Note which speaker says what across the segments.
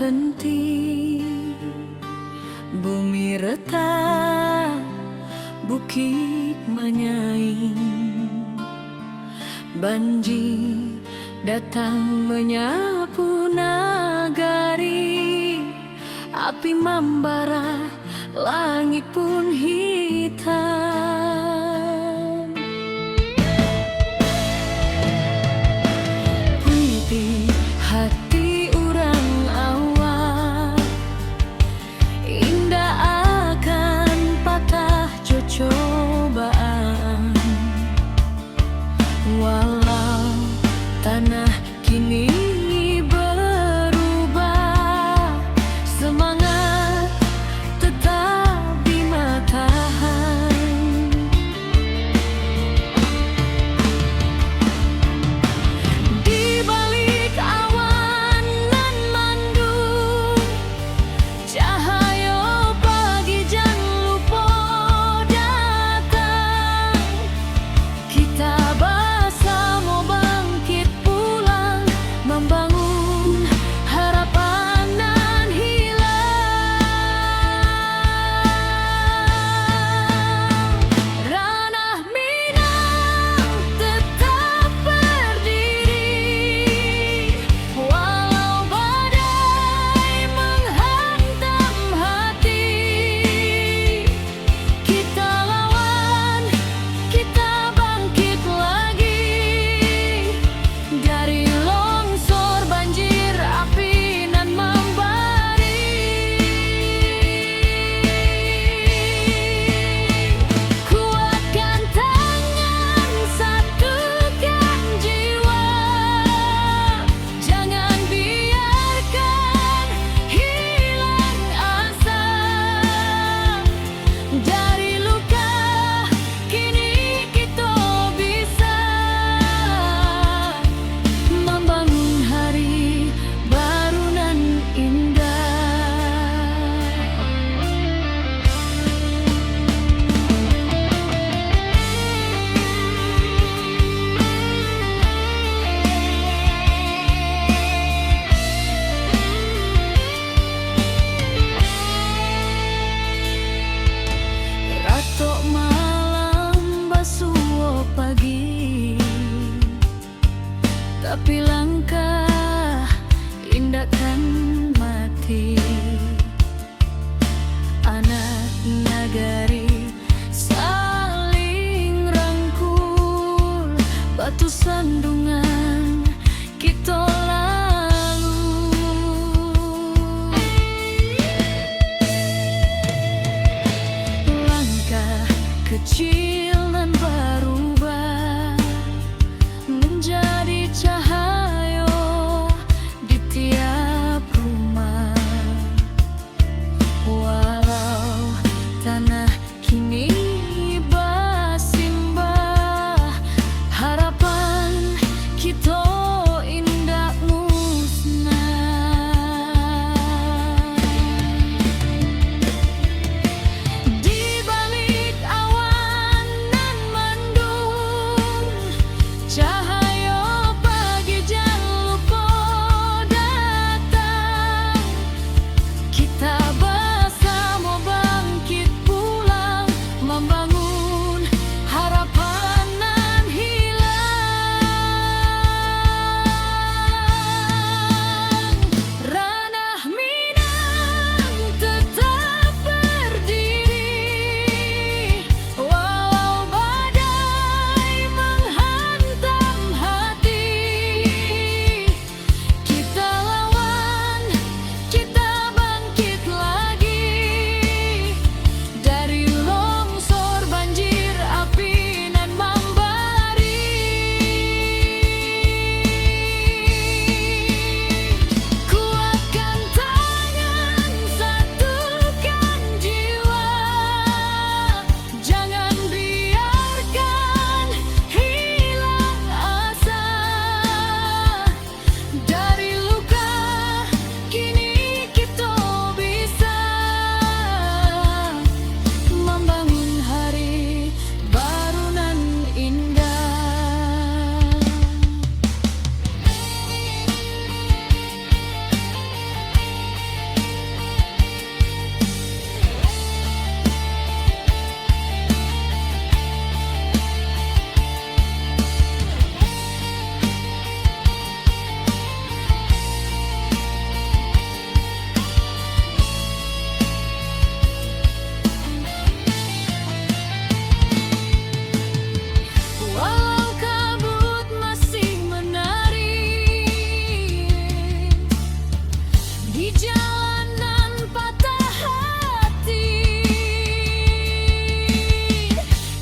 Speaker 1: henti. Bumi retak, bukit menyaing. Banjir datang menyapu nagari. Api membara, langit pun hitam. Puiti hati urang awak, indah akan patah cobaan. Walau tanah kini berubah, semangat tetap di matahan. Di balik awan nan mendung, cahaya pagi jan lupa datang. Kita bersama bangkit pulang, membangun harapan nan hilang. Ranah Minang tetap berdiri, walau badai menghantam hati. Kita lawan, kita bangkit lagi. Dari longsor banjir api nan membari. Kuatkan tangan, satukan jiwa. Jangan biarkan hilang asa. Dari luka kini kita bisa membangun hari baru nan indah. Ratok malam basuh pagi, tapi langkah indahkan mati. Anak nagari saling rangkul, batu sandungan kita lalu. Langkah kecil nan berubah menjadi cahaya di tiap rumah. di jalanan patah hati.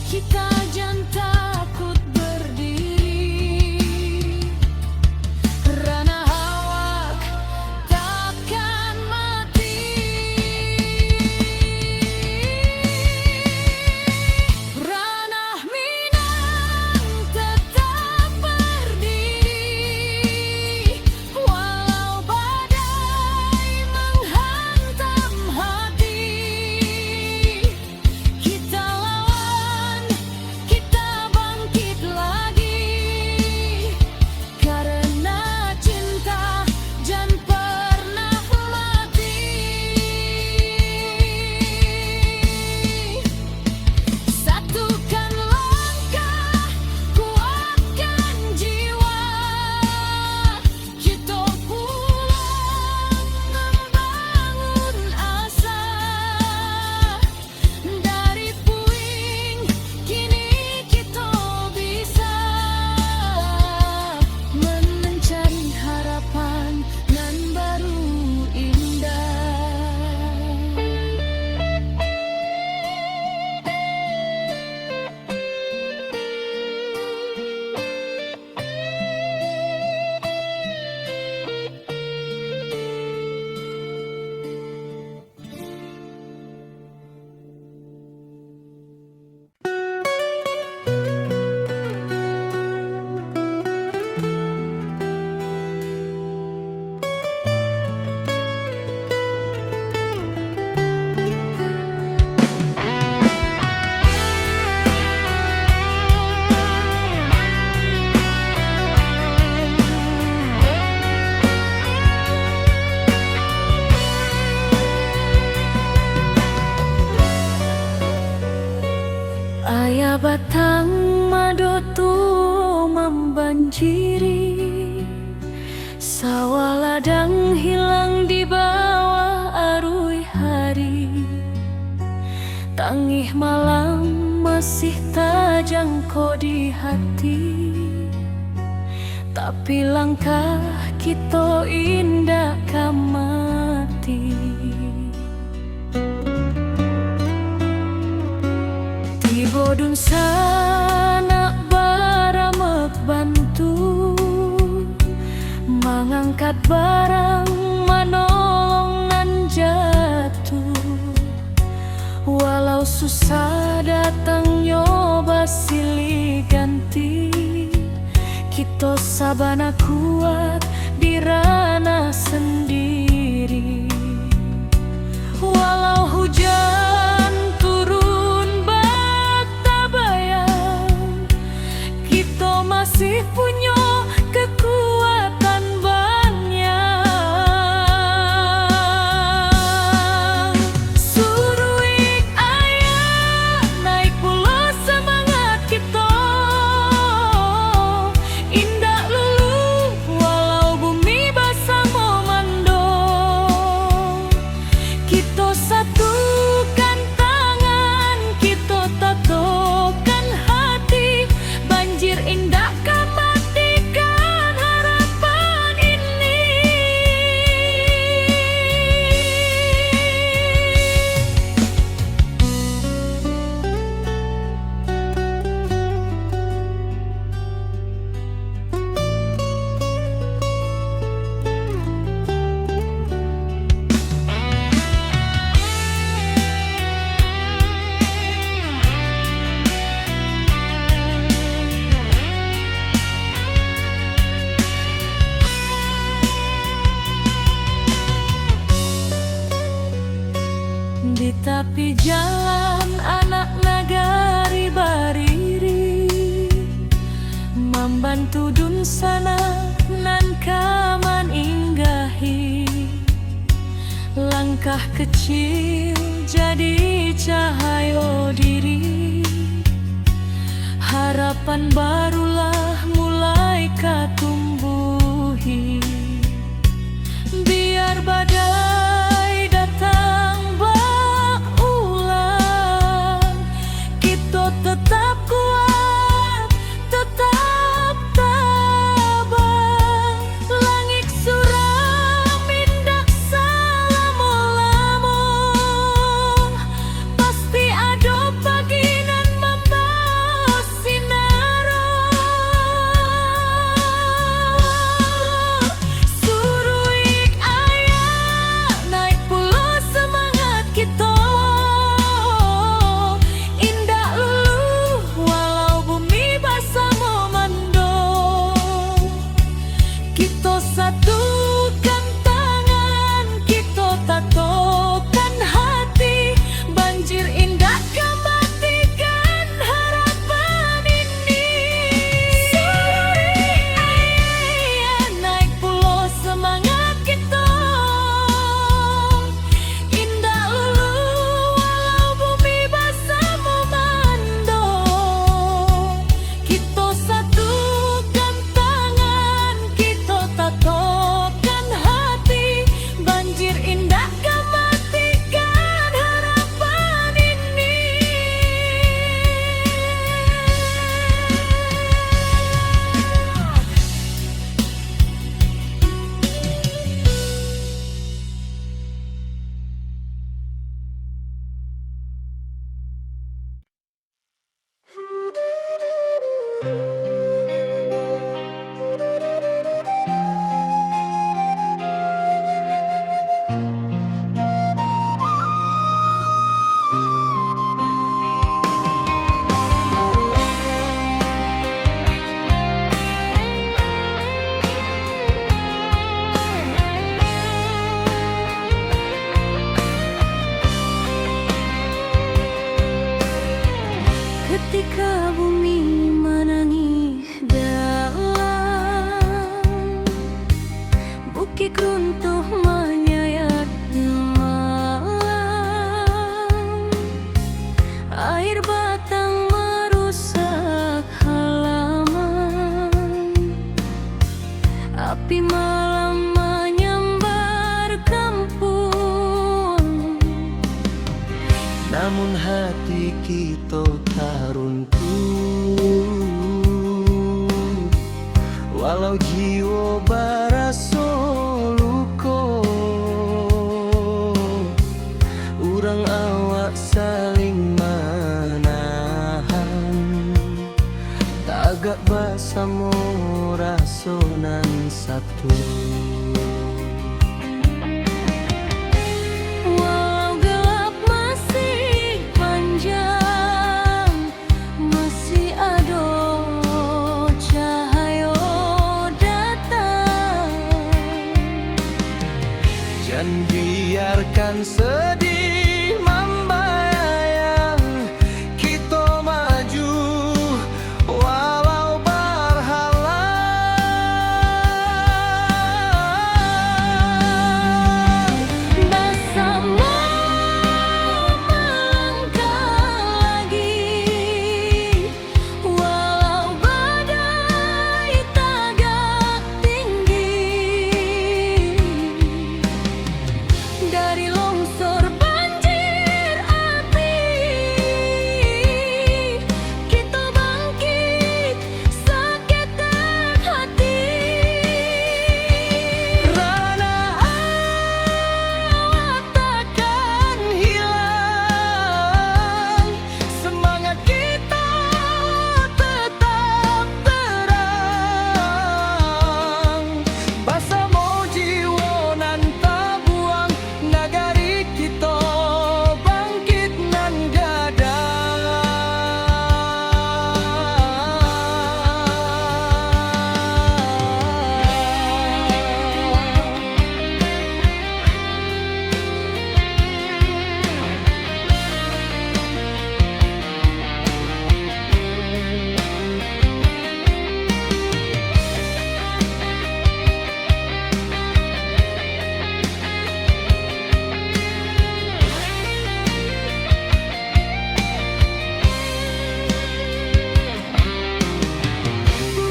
Speaker 1: Kita jangan takut berdiri, ranah awak takkan mati. Ranah Minang tetap berdiri, walau badai menghantam hati. Kita lawan, kita bangkit lagi, karena cinta jangan pernah mati. Satukan langkah, kuatkan jiwa, kita pulang membangun asa. Dari puing kini kita bisa mencari harapan nan baru indah. Ayah batang madotu membanjiri, sawah ladang hilang di bawah arui hari. Tangih malam masih tajangko di hati, tapi langkah kita indah kamati. Bodun sana baramek bantu, mengangkat barang manolong nan jatuh. Walau susah datang nyoba silih ganti, kita sabana kuat di ranah sendiri. Walau hujan turun bata bayang, kita masih punya kekuatan banyak. Suruik ayah naik pula semangat kita, indah lulu walau bumi basah memando. Kita satukan tangan, kita tatokan hati, banjir indah kan matikan harapan ini. Di tepi jalan anak nagari bariri, membantu dun sana nan kaman inggahi. Langkah kecil jadi cahaya diri, harapan barulah mulai katumbuhi. Biar badai datang berulang, kita tetap kuat, tetap tabah. Langit suram indah
Speaker 2: lamun hati kita taruntuh, walau jiwa baraso luko, urang awak saling menahan, tagak basamo rasonan satu.
Speaker 1: Walau gelap masih panjang, masih ada cahaya datang.
Speaker 2: Jangan biarkan sedih membayang, kita maju walau berhalang.
Speaker 1: Bersama melangkah lagi, walau badai tagak tinggi. Dari longsor banjir api, kita bangkit seketek hati.
Speaker 2: Rana awak takkan hilang, semangat kita tetap terang. Basamo jiwa nan tabuang, nagari kita bangkit nan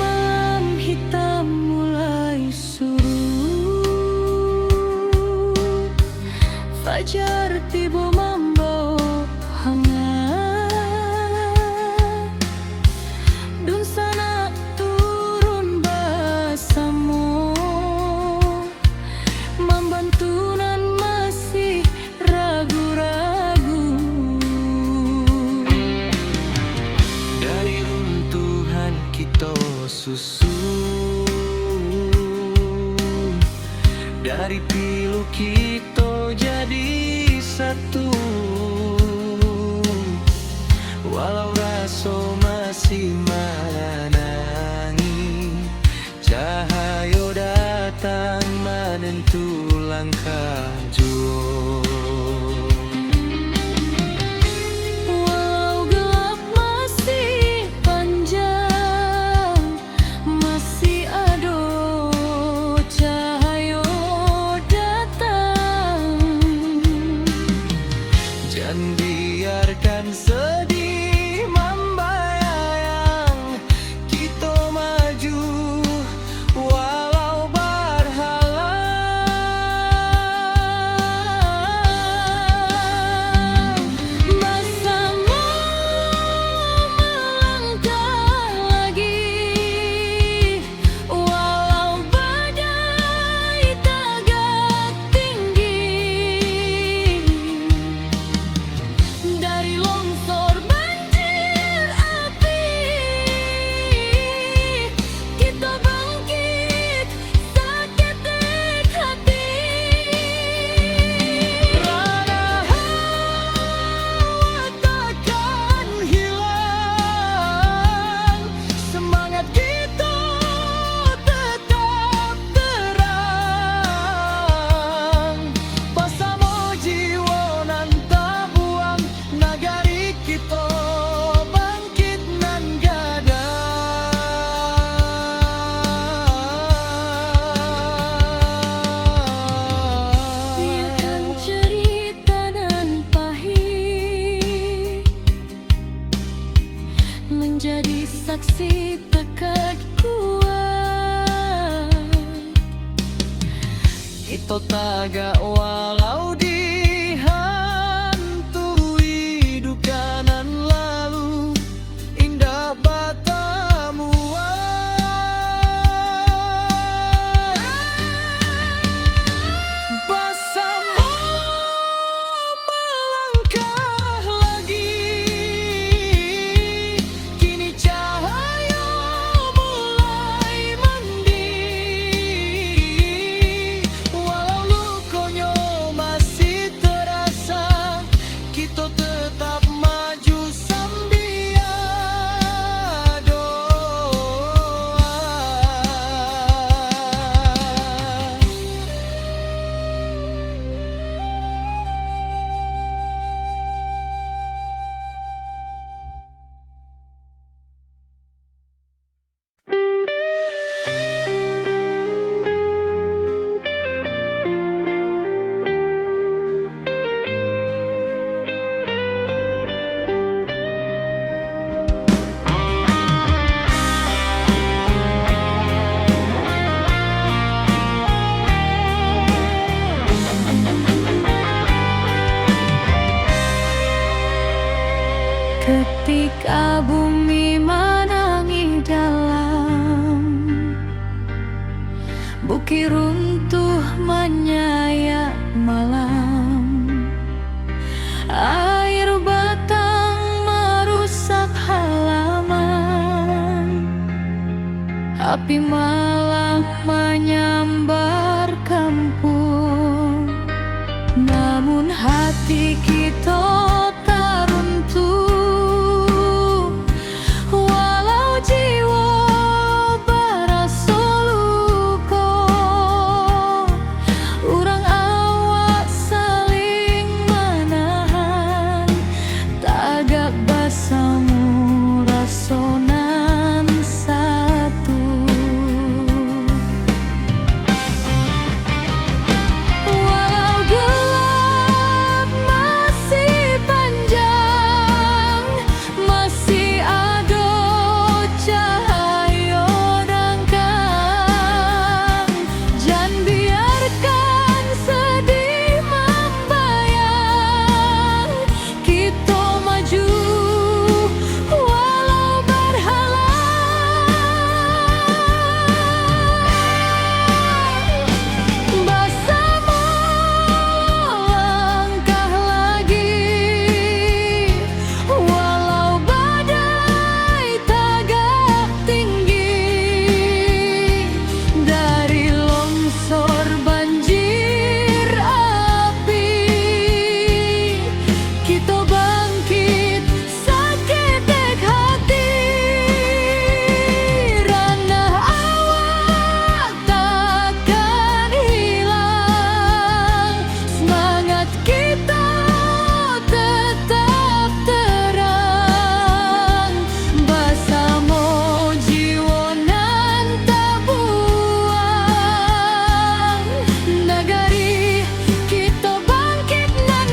Speaker 1: Malam hitam mulai surut, fajar tiba membawa hangat. Dun sana turun bersama, membantu nan masih ragu-ragu.
Speaker 2: dari runtuhan kita susun, dari pilu kita jadi satu, walau raso masih menangi, cahaya datang menentu langkah jua.
Speaker 1: Walau gelap masih panjang, masih ada cahaya datang.
Speaker 2: Jangan biarkan sedih membayang, kita maju walau berhalang.
Speaker 1: Bersama melangkah lagi, walau badai tagak tinggi. Dari longsor banjir api, kita bangkit seketek hati.
Speaker 2: Rana awak takkan hilang, semangat kita tetap terang. Basamo jiwa nan tabuang, nagari kita bangkit nan gadang.
Speaker 1: Biarkan cerita dan pahit menjadi saksi tekad kuat.
Speaker 2: Kita tagak walau dihantui
Speaker 1: Api malam menyambar kampung, namun hati kita tak runtuh. Walau jiwa berasa luka, urang awak saling menahan. Tagak basamu rasonan satu. Walau gelap masih panjang, masih ada cahaya dangkang. Jangan biarkan sedih membayang, kita maju walau berhalang. Bersama langkah lagi, walau badai tagak tinggi. Dari longsor banjir api, kita bangkit saketek hati. Ranah awak takkan hilang, semangat kita tetap terang. Bersama jiwa nan tak buang, negari kita bangkit nan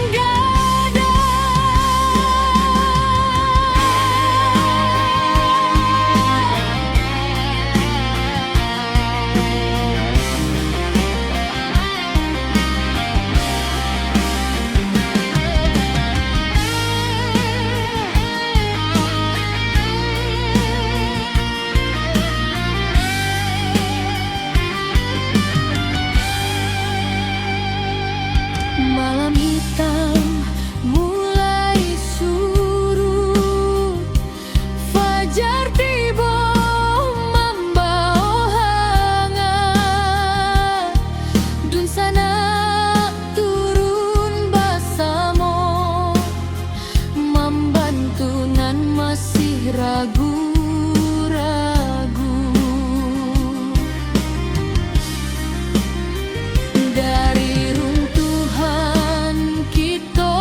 Speaker 1: malam hitam mulai surut, fajar tiba membawa hangat. Dun sana turun bersama, membantu nan masih ragu-ragu. Dari runtuhan kita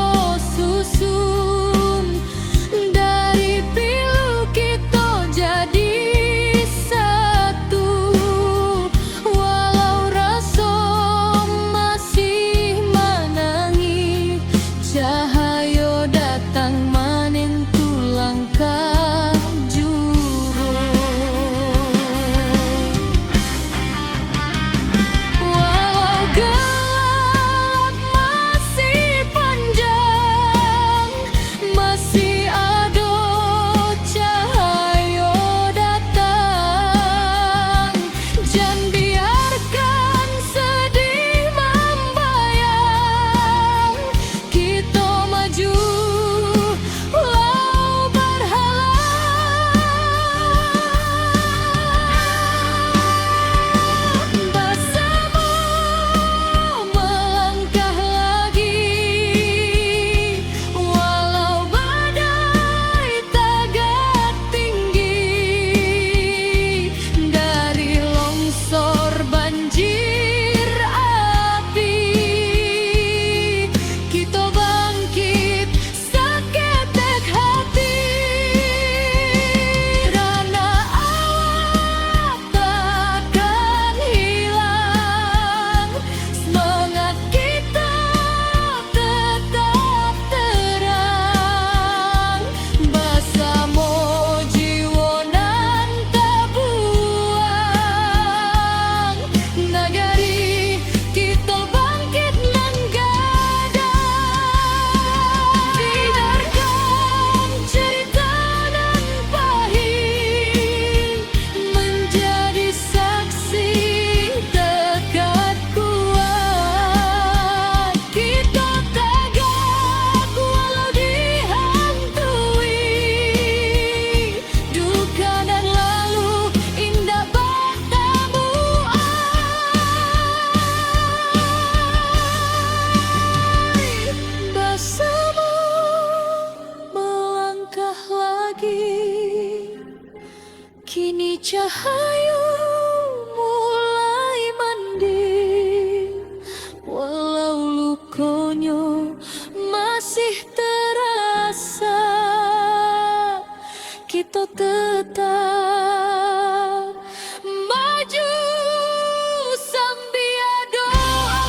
Speaker 1: donyo masih terasa, kita tetap maju sambil doa.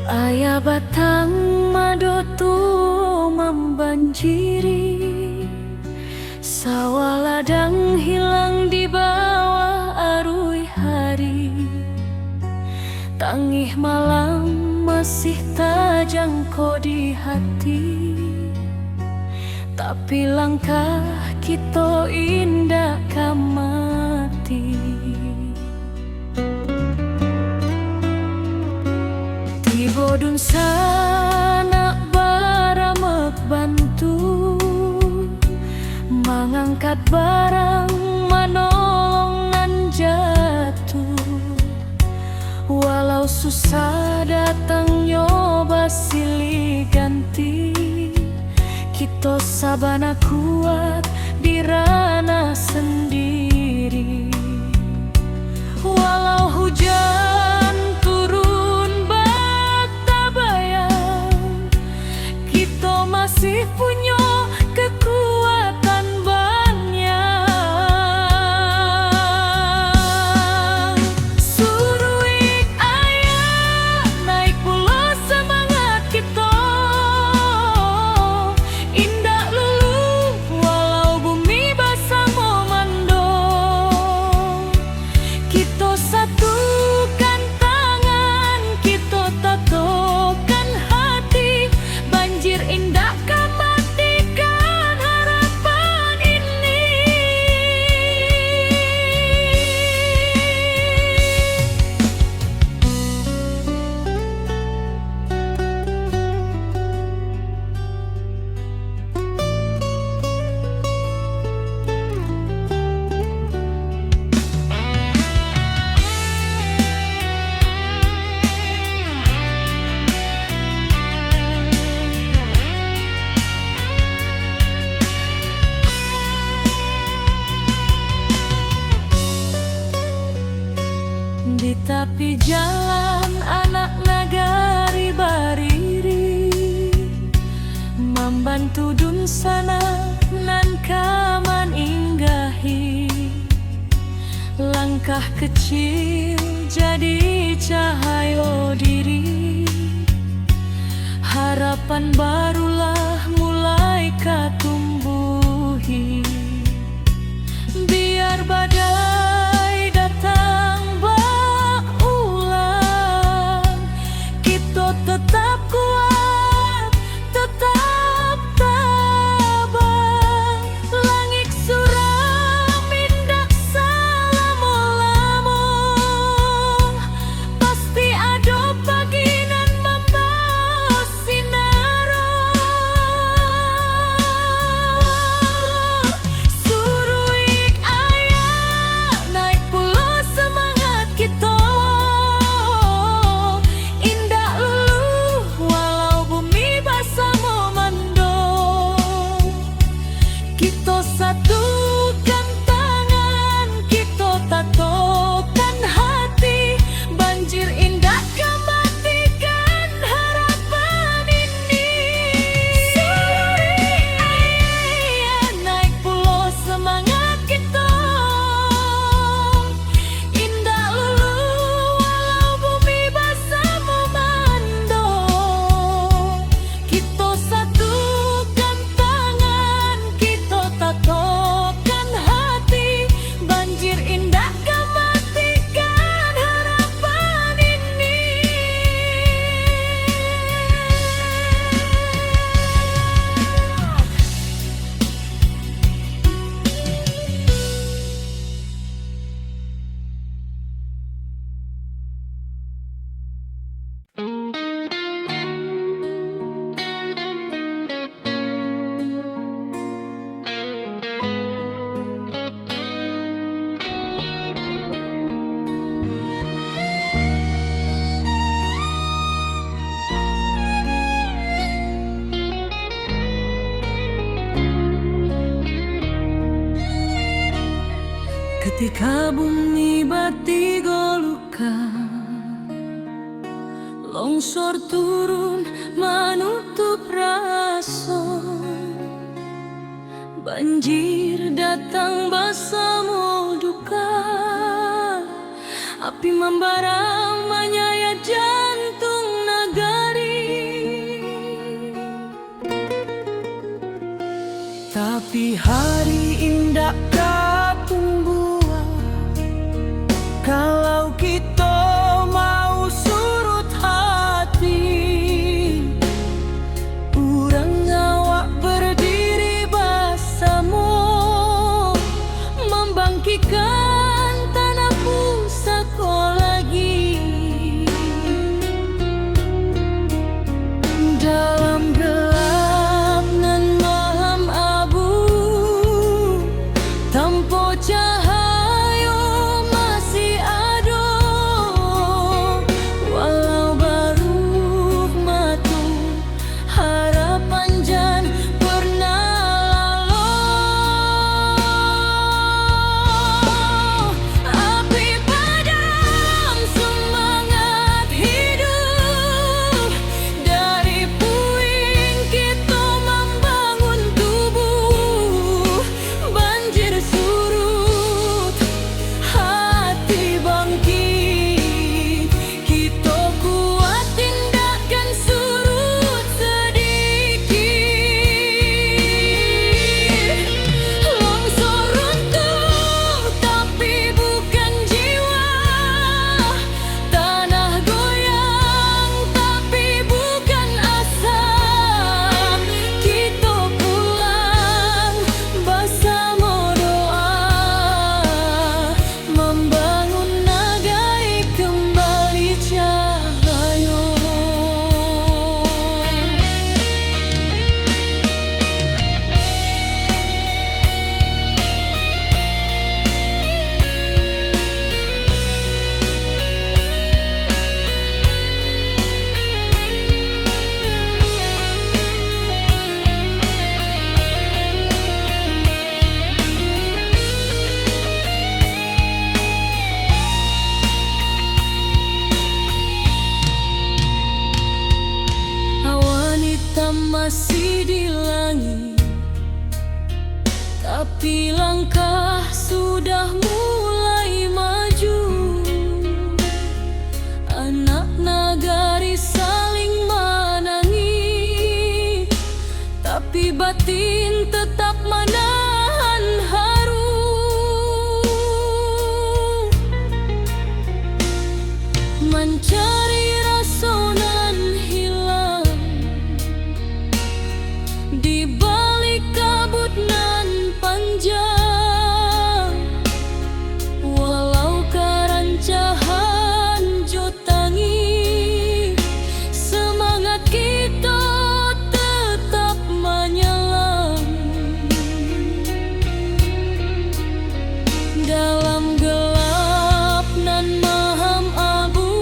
Speaker 1: Ayah batang madotu membanjiri, sawah ladang hilang di bawah arus hari. Tangih malam masih terjangkau di hati, tapi langkah kita indah kamati. Bodun sana baramek bantu mengangkat barang manolongan jatuh. Walau susah datang nyoba silih ganti, kita sabana kuat di ranah sendiri. Walau hujan turun masih punya kekuatan banyak. Suruh ayah naik pula semangat kita, indah lulu walau bumi basah memando. Kita satukan tangan, kita tatokan hati, banjir indah di tepi jalan anak nagari bariri, membantu dun sana nan kaman inggahi. Langkah kecil jadi cahaya diri, harapan barulah mulai katumbuhi. Biar badai datang tetap kuat, tetap tabah. Langit suram indak salamu-lamu, pasti ada pagi nan membawa sinaro. ka bumi bati goluka, longsor turun menutup raso, banjir datang bersama duka, api membara menyayat jantung nagari.
Speaker 2: Tapi hari indah kapung buah, kalau kita mau surut hati, urang awak berdiri bersama, membangkitkan tanah pusaka lagi. Dalam gelap nan malam abu, tanpa cahaya masih ada, walau baru matu harapan jan pernah lalu. Api padam semangat hidup, dari puing kita membangun tubuh. Banjir surut, hati bangkit, kita kuat tindakan surut sedikit. Longsor runtuh tapi bukan jiwa, tanah goyang tapi bukan asa. Kita pulang bersama doa, membangun nagai kembali cahaya. Awan hitam masih di langit, tapi langkah sudah mulai maju. Anak nagari saling menangis, tapi batin tetap menahan haru. Mencari rasa nan hilang di balik kabut nan panjang, walau kerancahan jotangi, semangat kita tetap menyelam. Dalam gelap nan maham abu,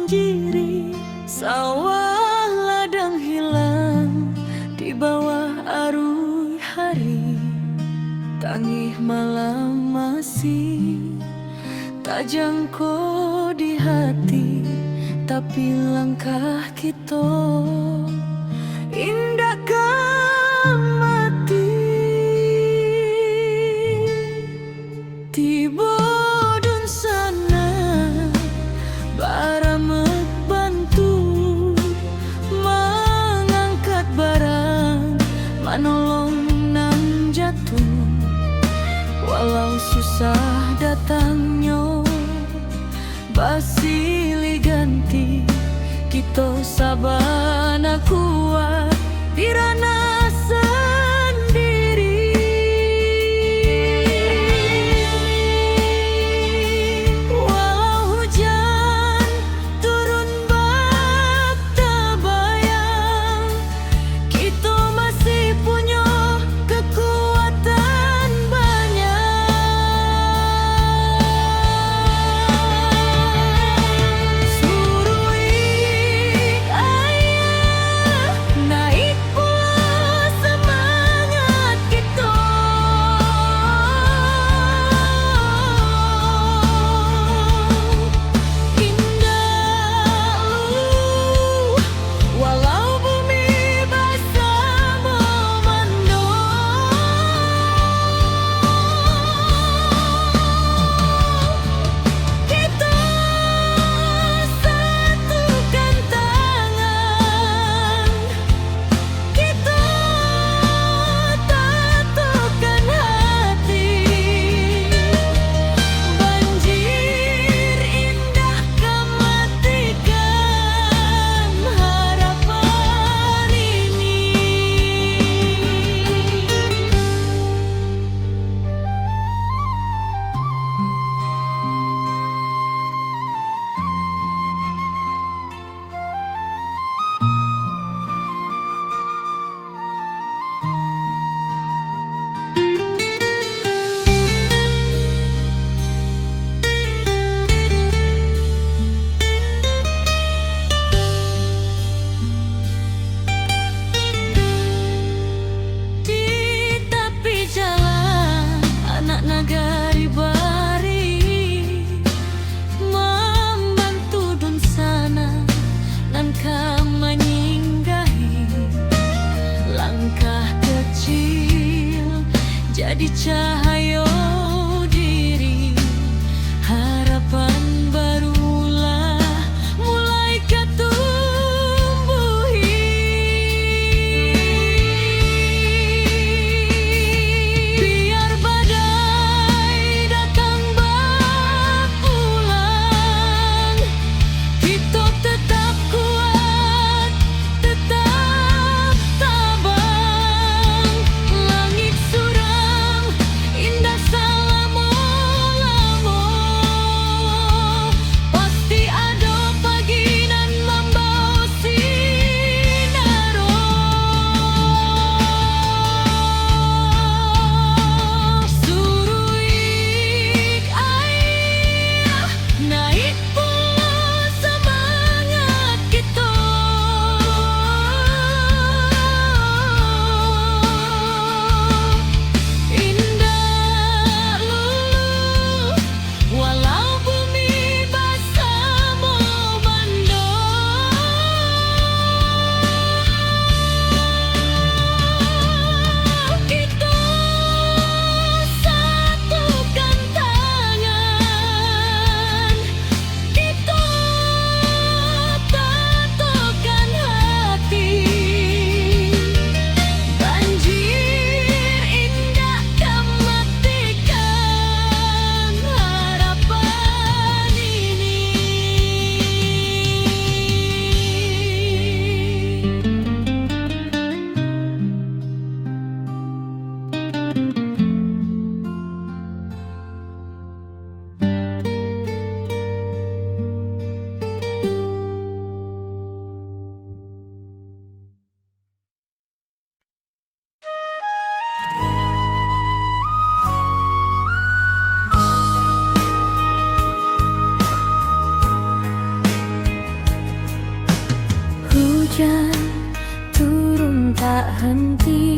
Speaker 1: banjiri, sawah ladang hilang di bawah arus hari. Tangih malam masih tak jangkau di hati, tapi langkah kita indahkan mati. Tiba dun sana baramek bantu mengangkat barang, manolong nang jatuh. Walau susah datangnya basili ganti, kita sabana kuat dirana sendiri. Walau hujan turun bak tabayang, kita masih punya kekuatan banyak. Surui ayah naik pulang
Speaker 2: hujan turun tak henti,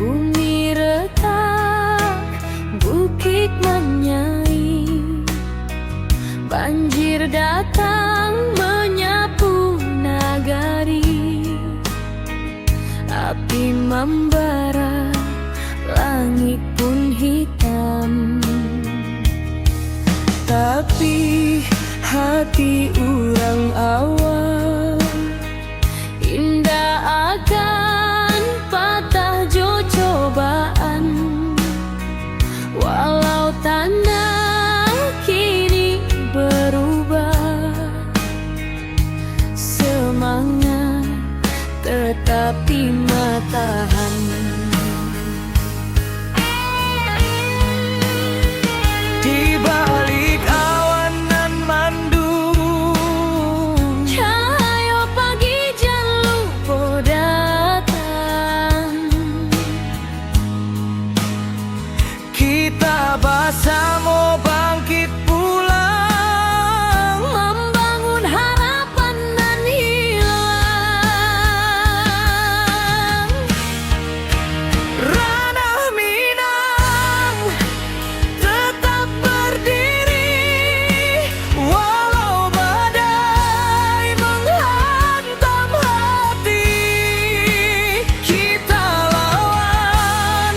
Speaker 2: bumi retak, bukit menyai, banjir datang menyapu nagari, api membara, langit pun hitam. Tapi hati urang awal indah akan patah jo cobaan, walau tanah kini berubah, semangat tetapi matahan.
Speaker 3: Di balik awan nan mandung,
Speaker 2: Cahaya pagi jan lupa datang,
Speaker 3: kita bersama bangkit pulang,
Speaker 2: membangun harapan nan hilang.
Speaker 3: ranah Minang tetap berdiri, walau badai menghantam hati. Kita lawan,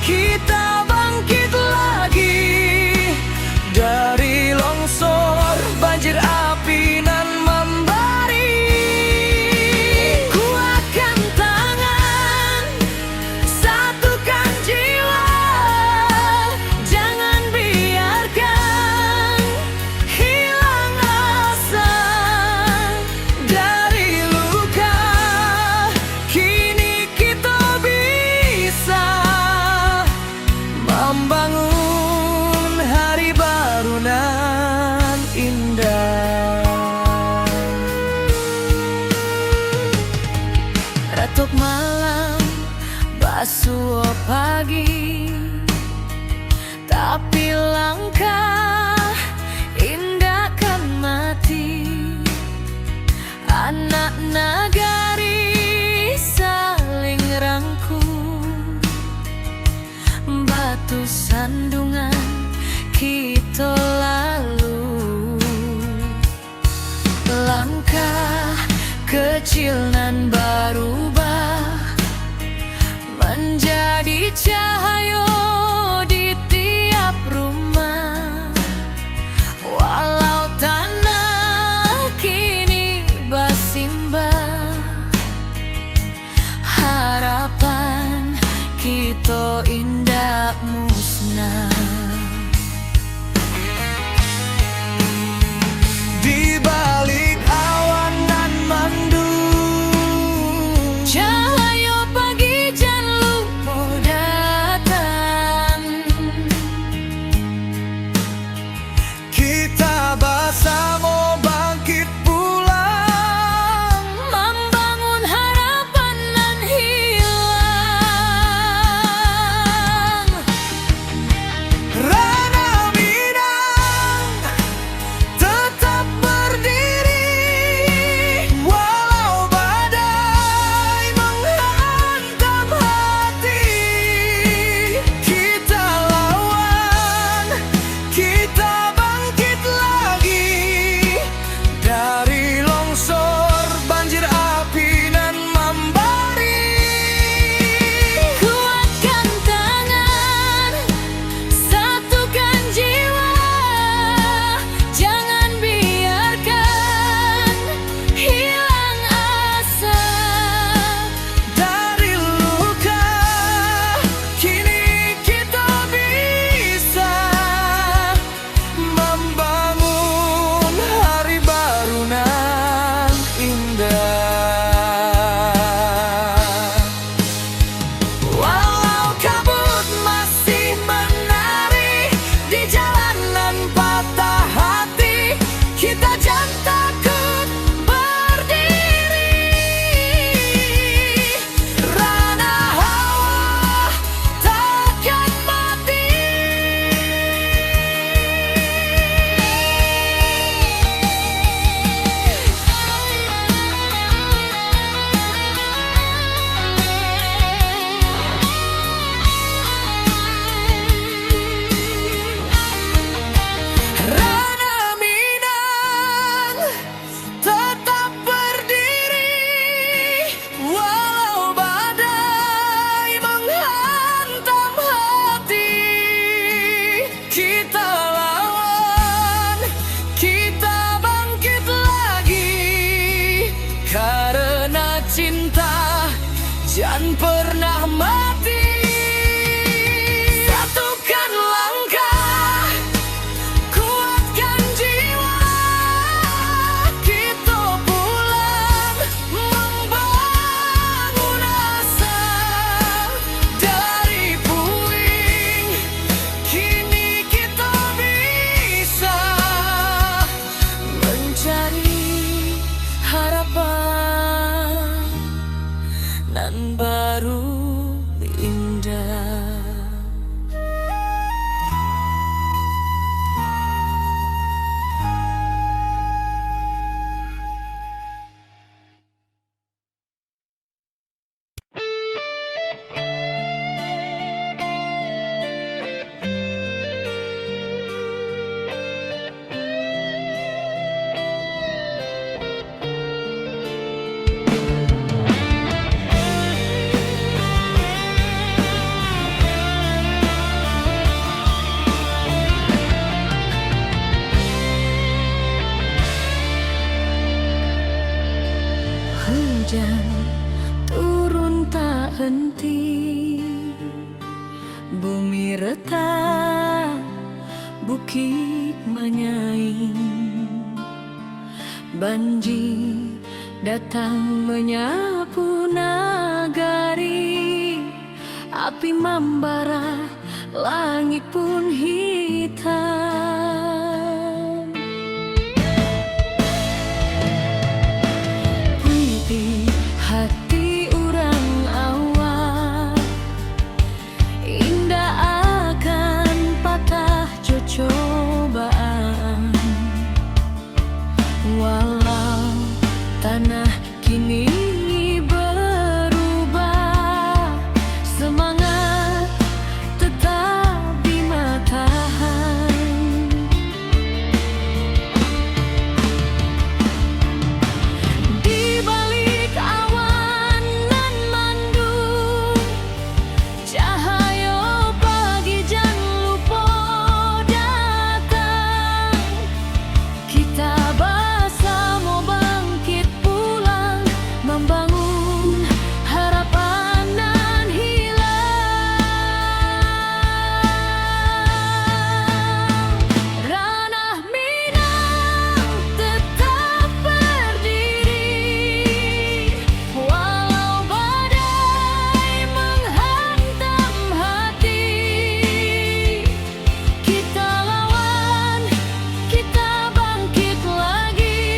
Speaker 3: kita bangkit lagi, dari longsor, banjir, api nan membari.
Speaker 2: Kuatkan tangan, satukan jiwa, jangan biarkan hilang asa.
Speaker 3: Dari luka, kini kita bisa membangun hari baru nan indah.
Speaker 2: Retuk malam, basuh pagi, tapi langkah indah kan mati. Anak nagari saling rangkul, batu sandungan kita lalu. Langkah kecil nan berubah menjadi cahaya di tiap rumah, walau tanah kini bersimbah, harapan kita indah musnah.
Speaker 3: Di balik awan nan mandung,
Speaker 2: Cahaya pagi jan lupa datang,
Speaker 3: kita bersama bangkit pulang,
Speaker 2: membangun harapan nan hilang.
Speaker 3: ranah Minang tetap berdiri, walau badai menghantam hati. Kita lawan, kita bangkit lagi,
Speaker 2: hujan turun tak henti, bumi retak, bukit menyaing, banjir datang menyapu nagari, api membara, langit pun hitam. Puiti hati urang awak, indah akan patah cobaan. Walau tanah kini berubah, semangat tetap di matahan. Di balik awan nan mendung, cahaya pagi jan lupa datang. Kita bersama bangkit pulang, membangun harapan nan hilang. Ranah Minang tetap berdiri, walau badai menghantam hati. Kita lawan, kita bangkit lagi,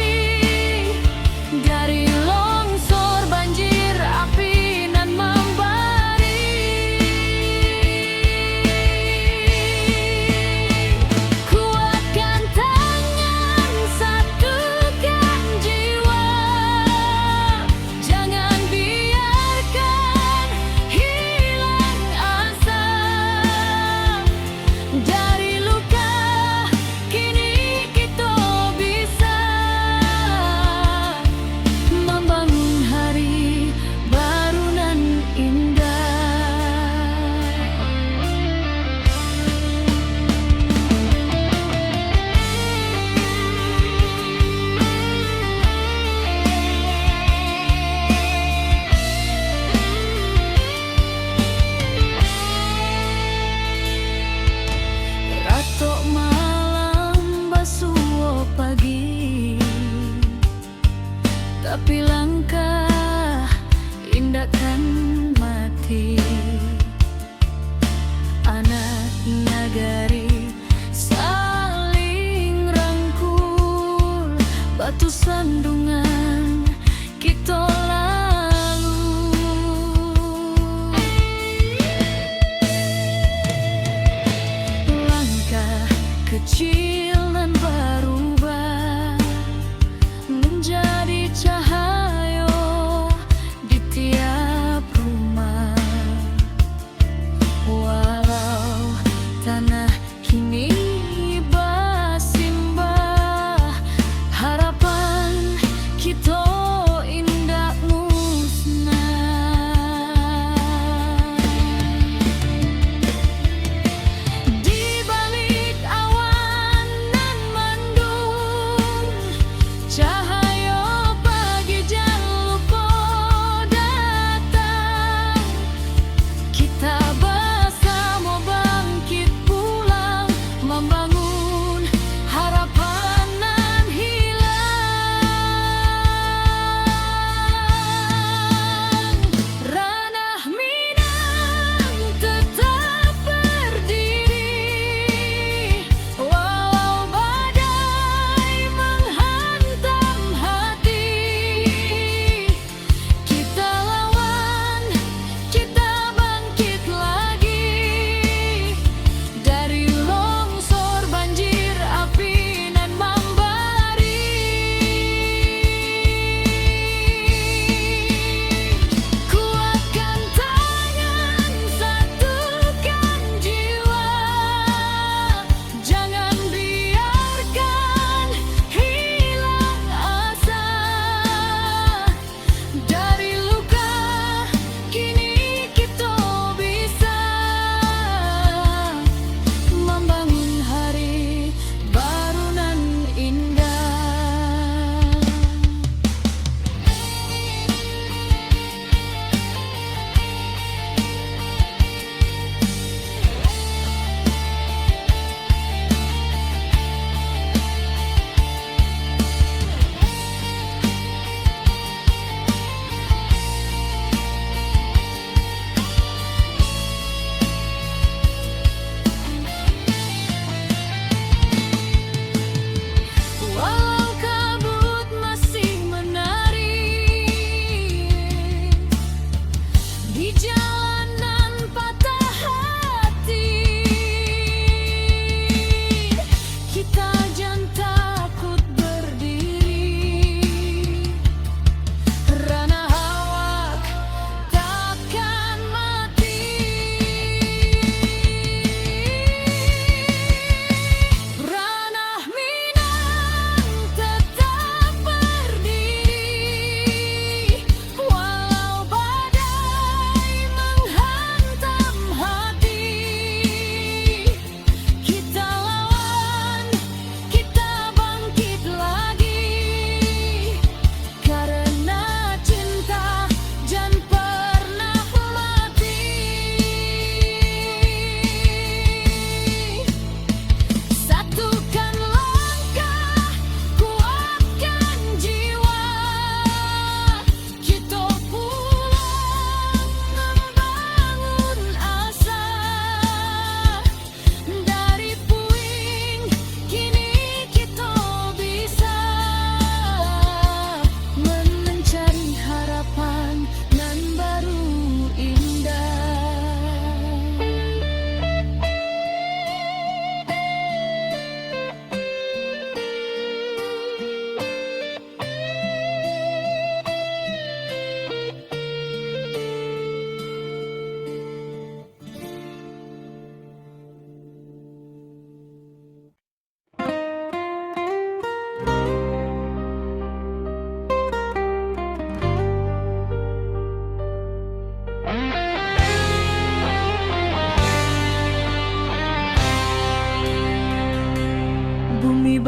Speaker 2: dari longsor banjir api nan membari. Kuatkan tangan, satukan jiwa, jangan biarkan hilang asa. Dari luka kini kita bisa membangun hari baru nan indah. Ratok malam basuh pagi, tapi langkah indahkan mati. Anak nagari saling rangkul, batu sandungan kita lalu. Langkah kecil nan berubah menjadi cahaya di tiap rumah. Walau tanah kini bersimbah, harapan kita indah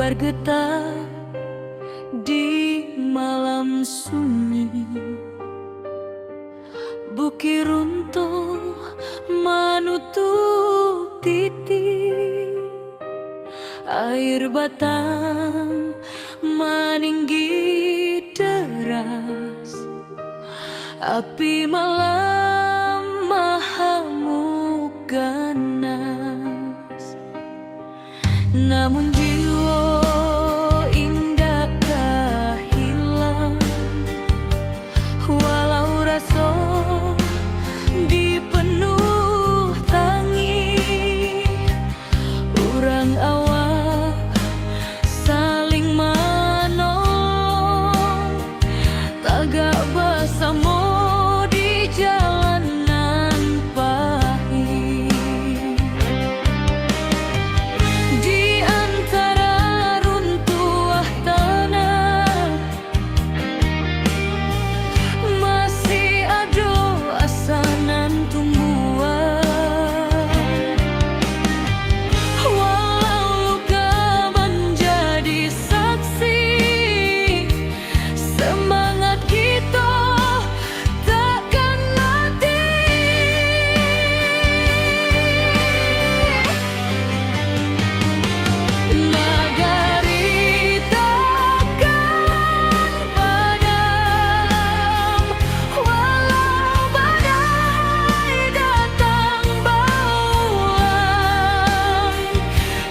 Speaker 1: bergetar di malam sunyi. Bukit runtuh menutup titik, air batang meninggi deras, api malam mahamuk ganas. Namun jiwa indakkah hilang, walau rasa dipenuh tangi. Urang awak saling menolong, tagak bersama di jalanan pahit. Di antara runtuh tanah masih ada asanan tumbuhan. Walau luka menjadi saksi, semangat kita takkan mati. Nagari takkan padam, walau badai datang bauan.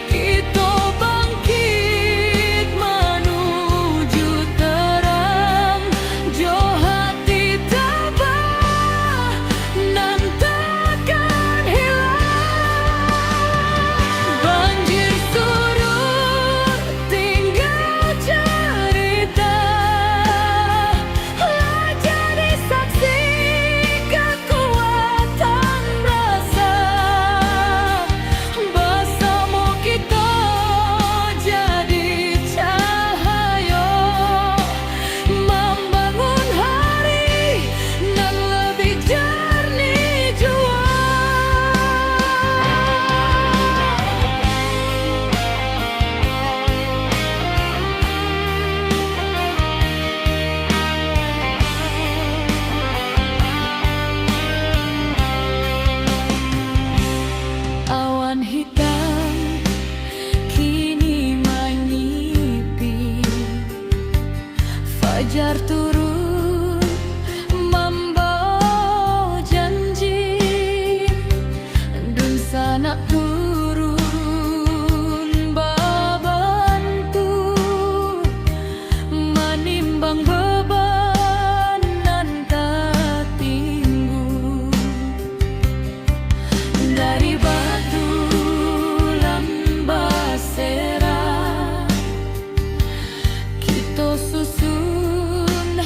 Speaker 1: Kita bangkit menuju terang, jo hati tabah nan takkan hilang. Banjir surut tinggal cerita, jadi saksi kekuatan rasa. Bersama kita jadi cahaya, membangun hari nan lebih jernih jua. Awan hitam kini menyipi, fajar turun membawa janji, dan sanak turun babantu menimbang beban nan tak tinggu. Dari batu lambasera kita susun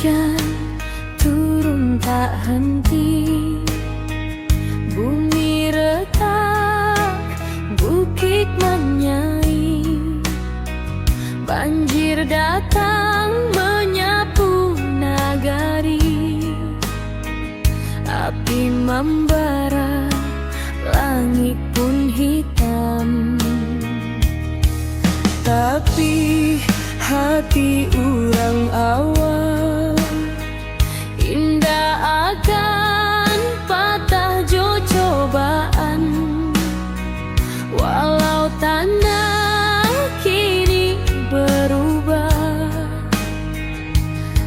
Speaker 2: hujan turun tak henti, bumi retak, bukit menyai, banjir datang menyapu nagari, api membara, langit pun hitam.
Speaker 3: Tapi hati orang awam
Speaker 2: Indah akan patah jo cobaan, walau tanah kini berubah,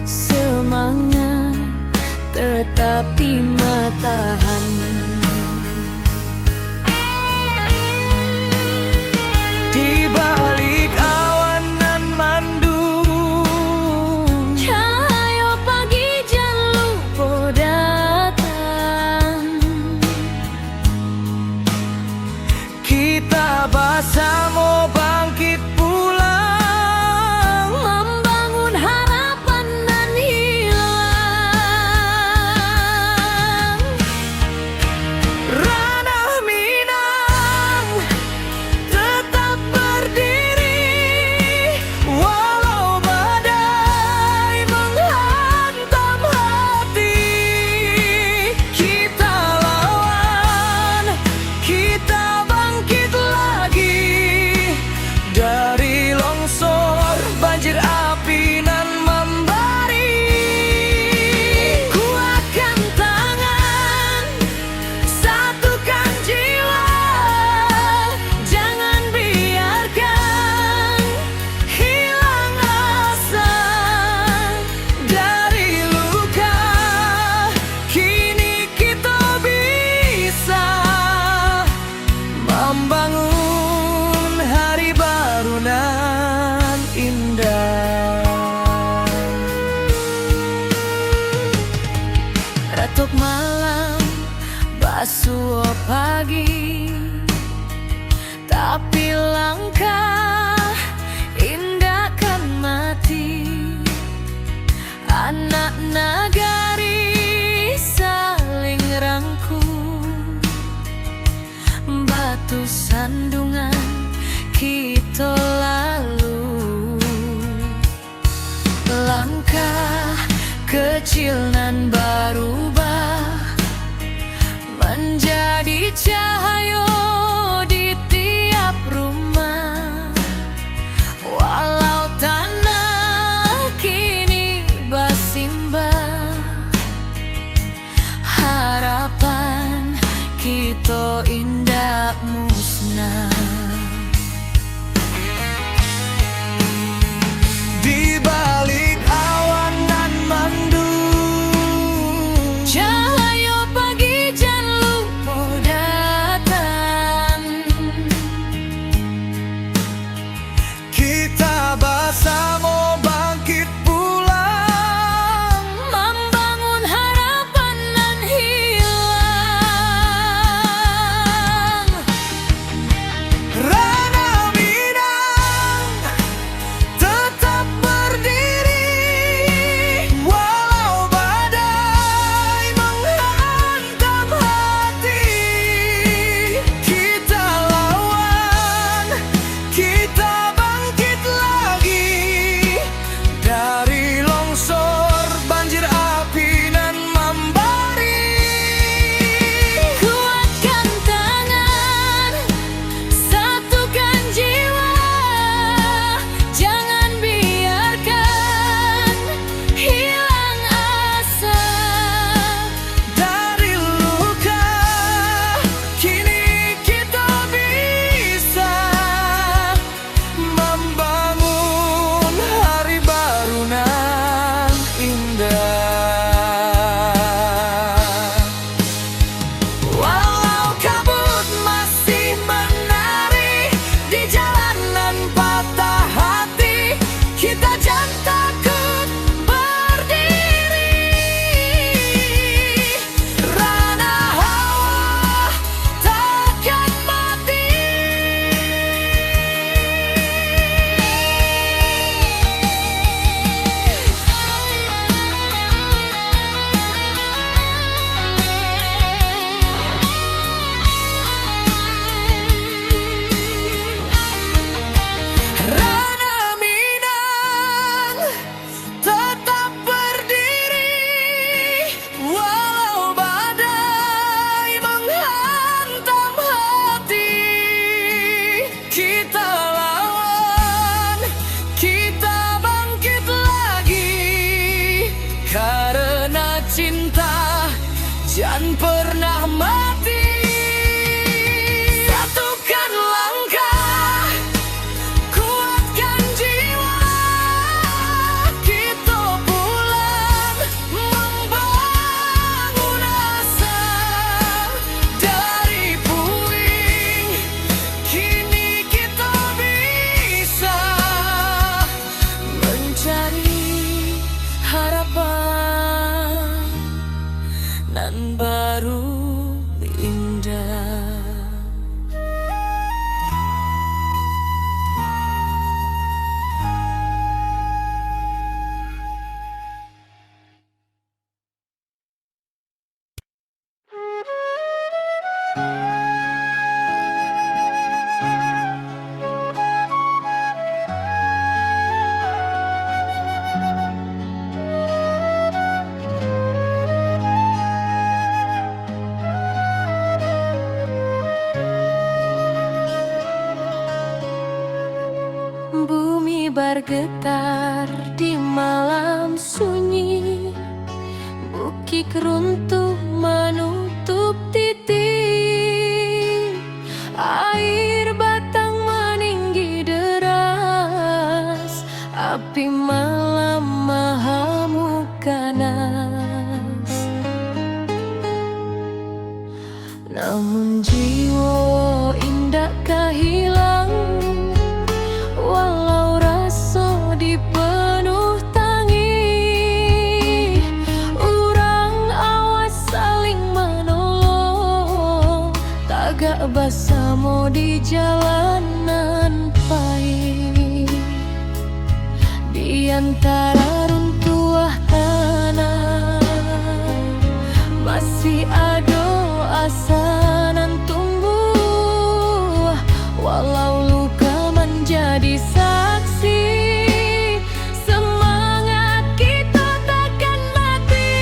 Speaker 2: semangat tetapi matahan.
Speaker 3: di balik awan nan mandung,
Speaker 2: Cahaya pagi jan lupa datang,
Speaker 3: kita bersama bangkit pulang,
Speaker 2: membangun harapan nan hilang.
Speaker 3: ranah Minang tetap berdiri, walau badai menghantam hati. Kita lawan, kita bangkit lagi, dari longsor, banjir, api nan membari. Kuatkan tangan, satukan jiwa, jangan biarkan hilang asa. Dari luka, kini kita bisa membangun hari baru nan indah.
Speaker 2: Retuk malam, basuh pagi, tapi langkah indah kan mati. Anak nagari saling rangkul, batu sandungan kita lalu. Langkah kecil nan berubah menjadi cahaya di tiap rumah, walau tanah kini bersimbah, harapan kita indah musnah.
Speaker 3: Di balik awan nan mandung, baru indah.
Speaker 1: Bumi bergetar di malam sunyi, bukit runtuh menutup titik, air batang meninggi deras, api malam mengamuk ganas. Namun jiwa indah hilang, walau rasa dipenuh tangi, urang awas saling menolong, tagak bersama di jalanan pahit. Di antara runtuhan tanah masih ada asa nan tumbuh, walau luka menjadi saksi, semangat kita takkan mati.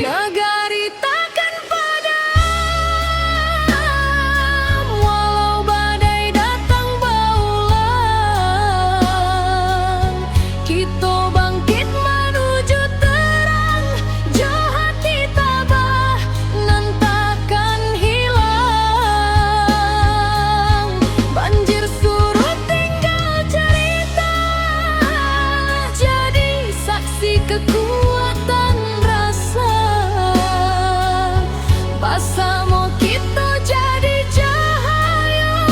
Speaker 1: Nagari takkan padam, walau badai datang berulang, kita bangkit menuju terang, jauh hati tabah nan takkan hilang. Banjir surut tinggal cerita, jadi saksi kekuatan rasa, bersama kita jadi cahaya,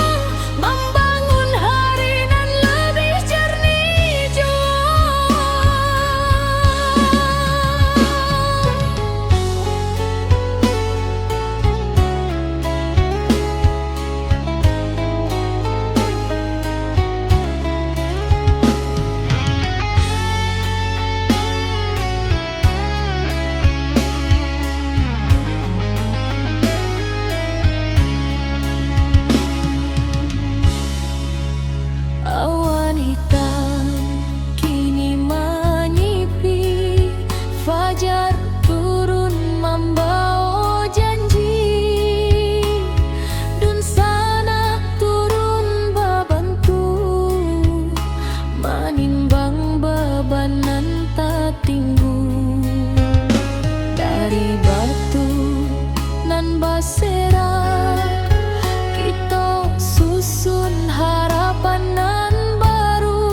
Speaker 1: membangun hari nan lebih jernih jua. Awan hitam kini menyipi, fajar turun membawa janji, dun sana turun bebantu, menimbang beban nan tak tinggu. Dari batu nan berserak, kita susun harapan nan baru,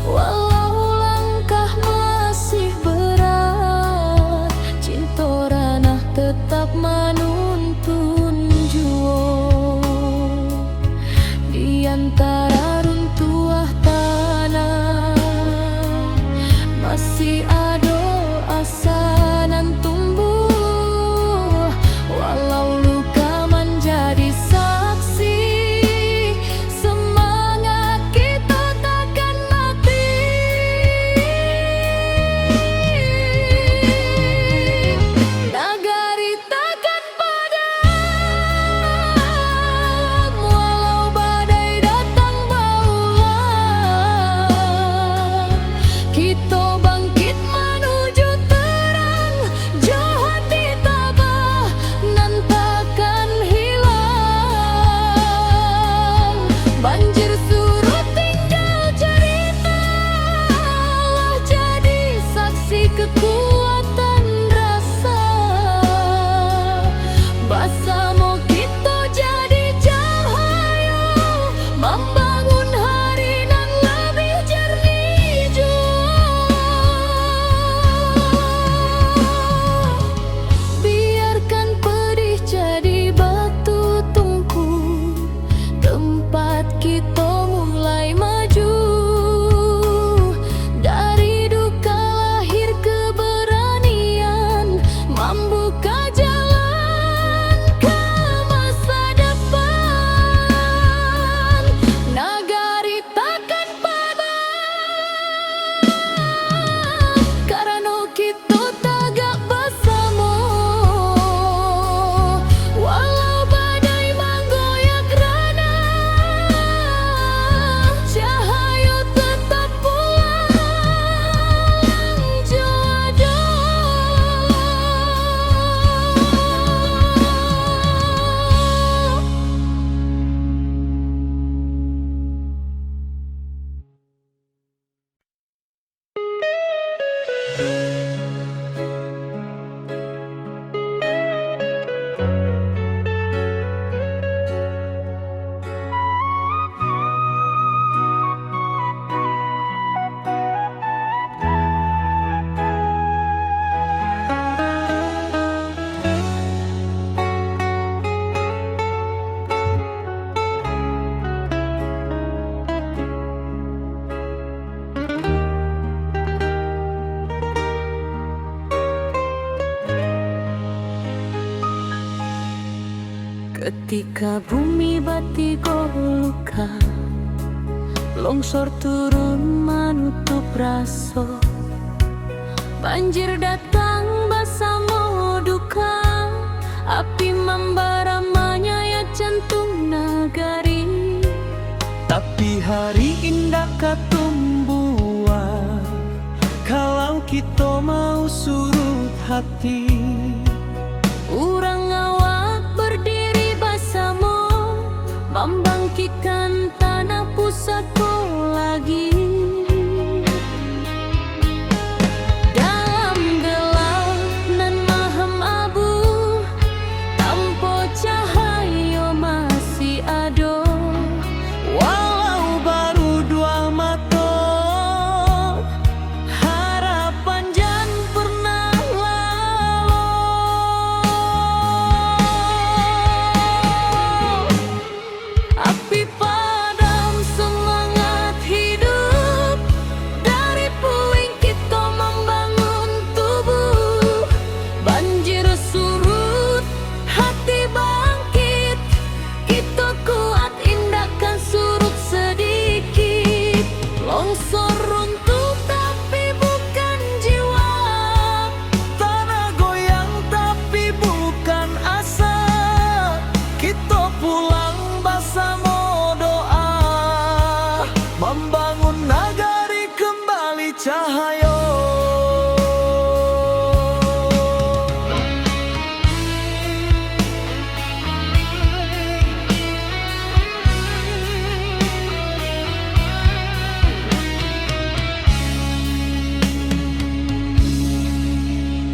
Speaker 1: walau langkah masih berat, cinta ranah tetap menuntun jua. Di antara runtuhan tanah masih ada asa nan tumbuh, walau luka menjadi saksi, semangat kita takkan mati. Nagari takkan padam, walau badai datang berulang, kita bangkit
Speaker 2: Ketika bumi batigo luka, longsor turun menutup raso, banjir datang bersama duka, api membara menyayat jantung nagari.
Speaker 3: Tapi hari indah katumbuhan, kalau kita mau surut hati.
Speaker 2: Urang awak berdiri bersama, membangkitkan tanah pusatku lagi. Dalam gelap nan maham abu, tanpa cahaya masih ada.
Speaker 3: Walau baru dua mata, harapan jan pernah lalu.
Speaker 2: Api padam semangat hidup, dari puing kita membangun tubuh. Banjir surut, hati bangkit, kita kuat indahkan surut sedikit. Longsor runtuh tapi bukan jiwa,
Speaker 3: Tanah goyang tapi bukan asa. Kita pulang bersama doa, membangun nagari kembali cahaya.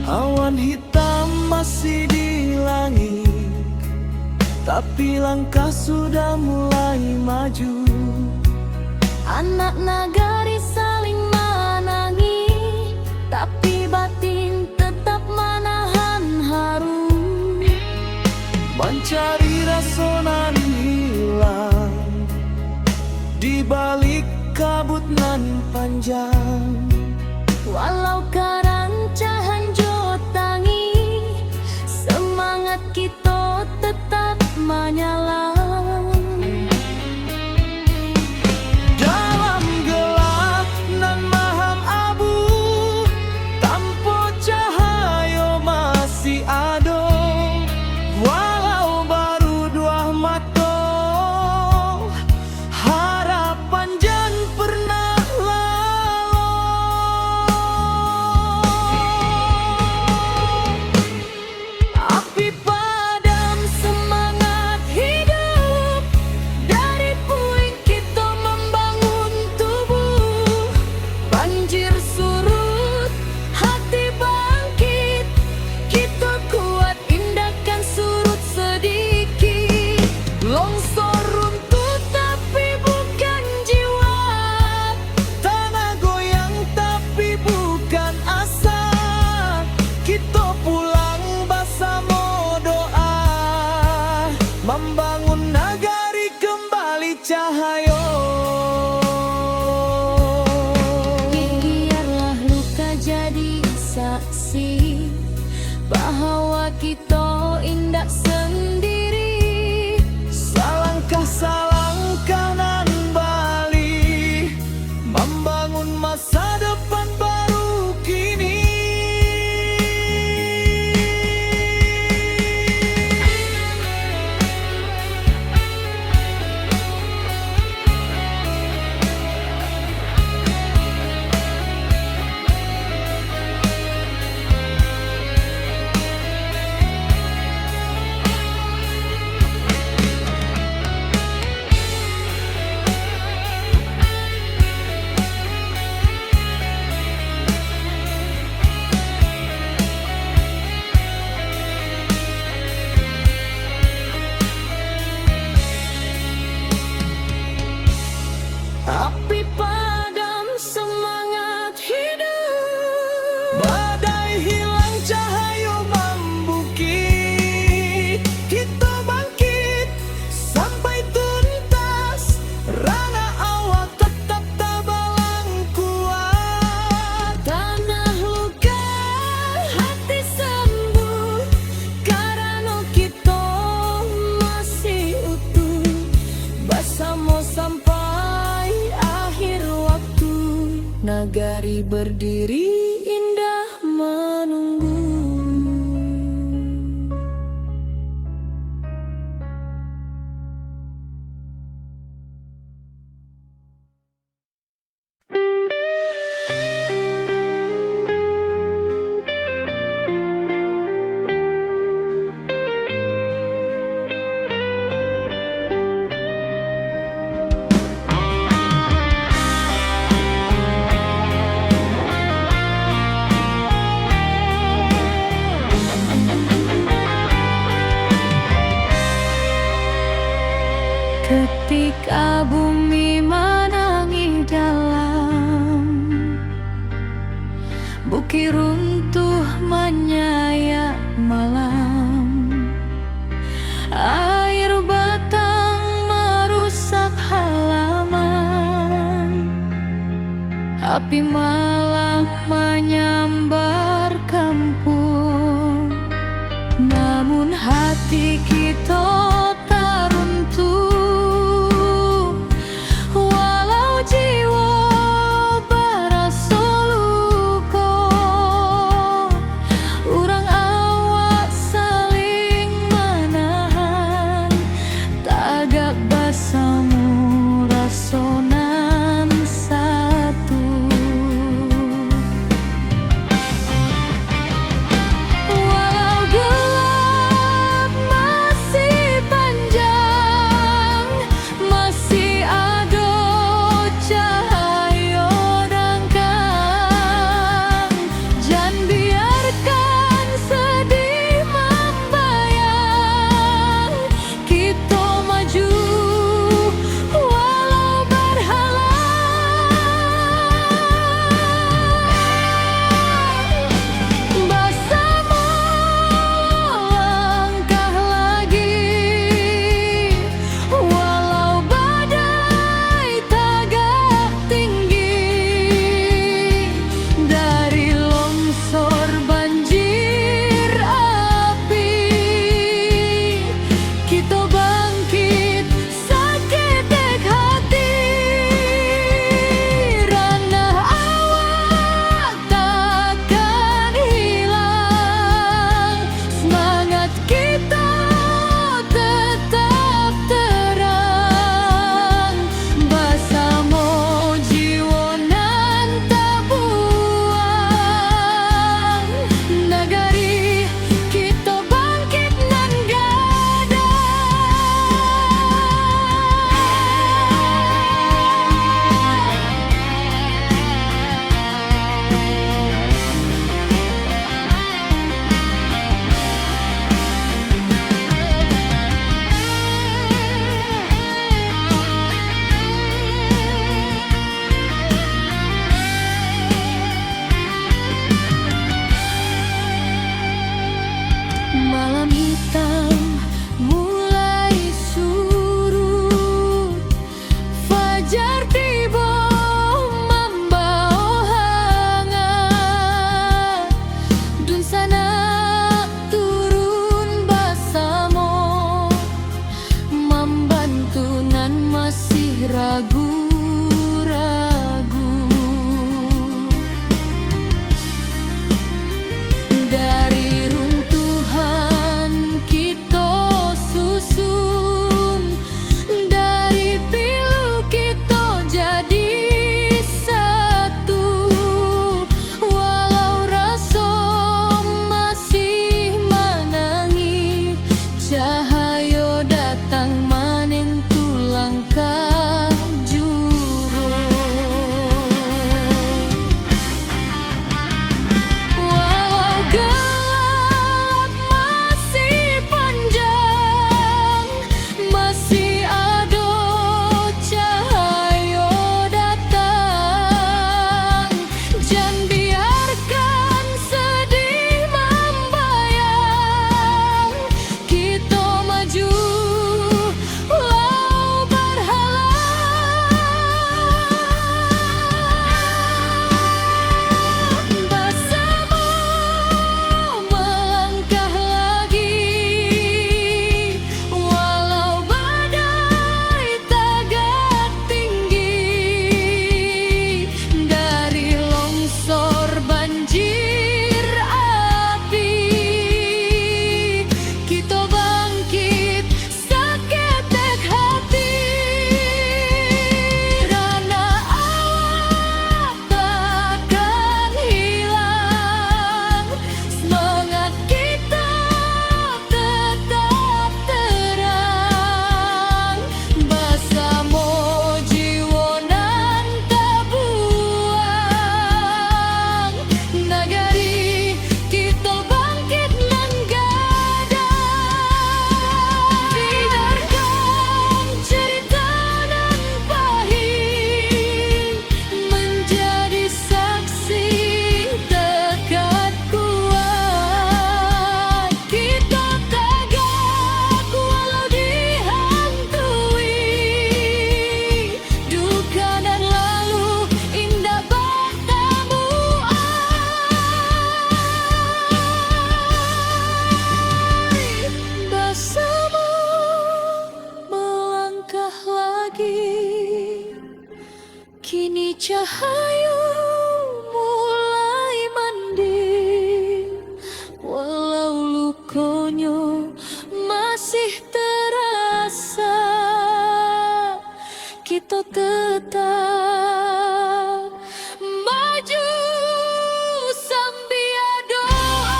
Speaker 3: Awan hitam masih di langit, tapi langkah sudah mulai maju.
Speaker 2: anak nagari saling menangi, tapi batin tetap menahan haru.
Speaker 3: Mencari rasa nan hilang di balik kabut nan panjang.
Speaker 2: Walau karancahan jotangi, semangat kita tetap menyala.
Speaker 3: Dalam gelap nan maham abu, tanpa cahaya masih ada. Walau baru dua mata, harapan jan pernah lalu. Api padam semangat hidup,
Speaker 2: nagari berdiri indah menunggu.
Speaker 1: Ketika bumi menangis dalam, bukit runtuh menyayat malam, air batang merusak halaman, api malam menyambar kampung. Namun hati kita tak runtuh, walau jiwa berasa luka. Urang awak saling menahan, tagak basamu rasonan satu. Walau gelap masih Kini cahaya mulai mending, walau lukonya masih terasa. Kita tetap maju sambil doa.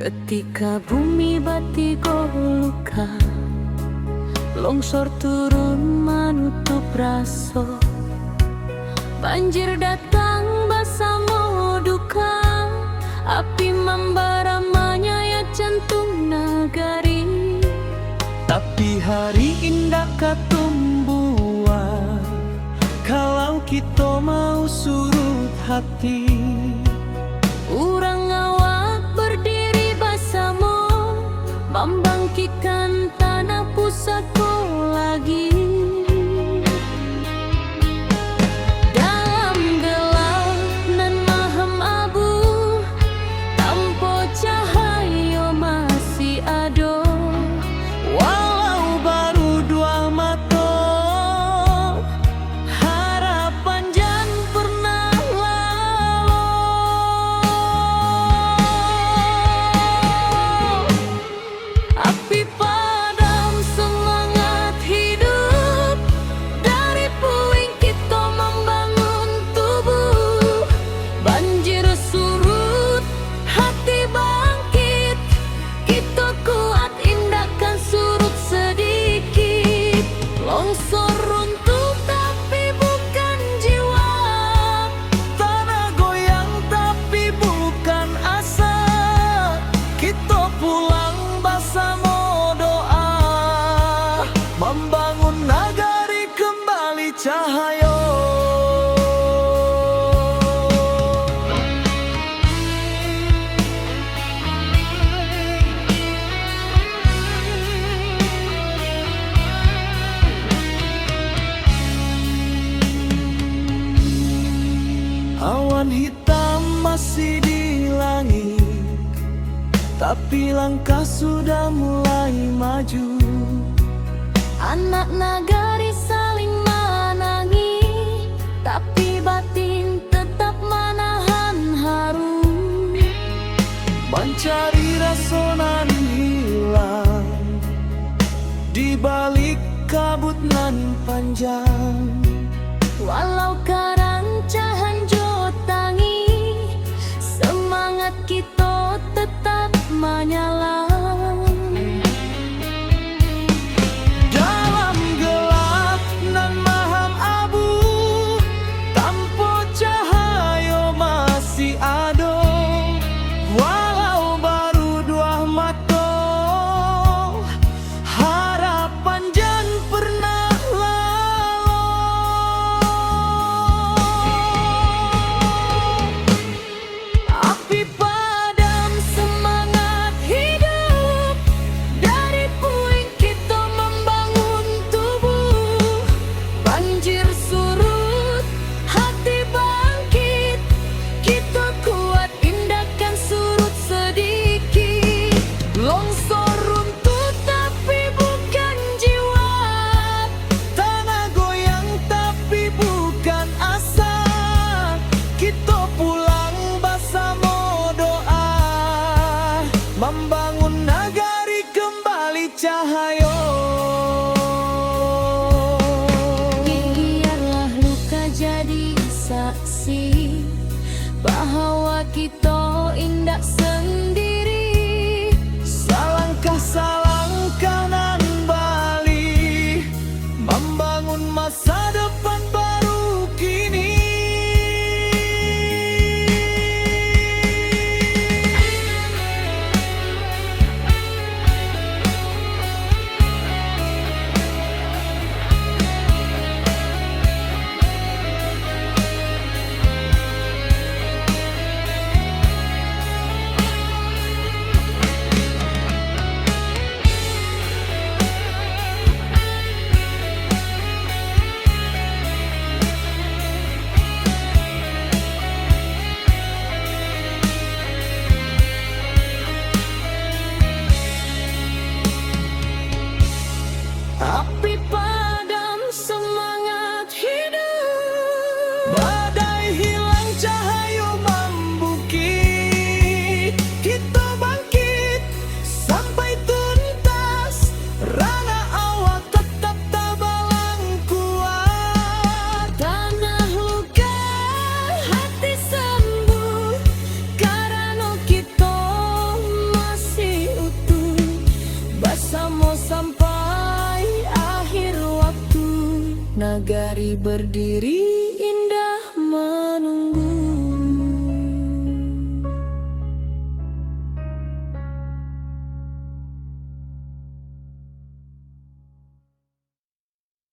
Speaker 1: Ketika bumi batigo luka, longsor turun menutup raso, banjir datang bersama duka, api membara menyayat jantung nagari.
Speaker 3: Tapi hari indah katumbuhan, kalau kita mau surut hati.
Speaker 1: Urang awak berdiri bersama, membangkitkan tanah pusaka lagi. Dalam gelap nan maham abu, tanpa cahaya masih ada.
Speaker 3: Walau baru dua mata, harapan jangan pernah lalu. Api padam semangat hidup, dari puing kita membangun tubuh. Banjir surut, hati bangkit, kita kuat indahkan surut sedikit. Longsor runtuh tapi bukan jiwa, Tanah goyang tapi bukan asa. Kita pulang bersama doa, membangun nagari kembali cahaya. Awan hitam masih di langit, tapi langkah sudah mulai maju.
Speaker 1: anak nagari saling menangi, tapi batin tetap menahan haru.
Speaker 3: Mencari rasa nan hilang di balik kabut nan panjang.
Speaker 1: Walau karancahan jotangi, semangat kita tetap menyala.
Speaker 3: Dalam gelap nan maham abu, tanpa cahaya masih ada. Walau baru dua mata, harapan jangan pernah lalu.
Speaker 1: bahwa kita indak sendiri.
Speaker 3: Salangkah salangkah nan Bali membangun masa depan baru kini.
Speaker 1: Api padam, semangat hidup.
Speaker 3: Badai hilang, cahaya membukit. Kita bangkit sampai tuntas. Rana awak tetap tabalang kuat.
Speaker 1: Tanah luka, hati sembuh, karena kita masih utuh. Bersama sampai akhir waktu, nagari berdiri.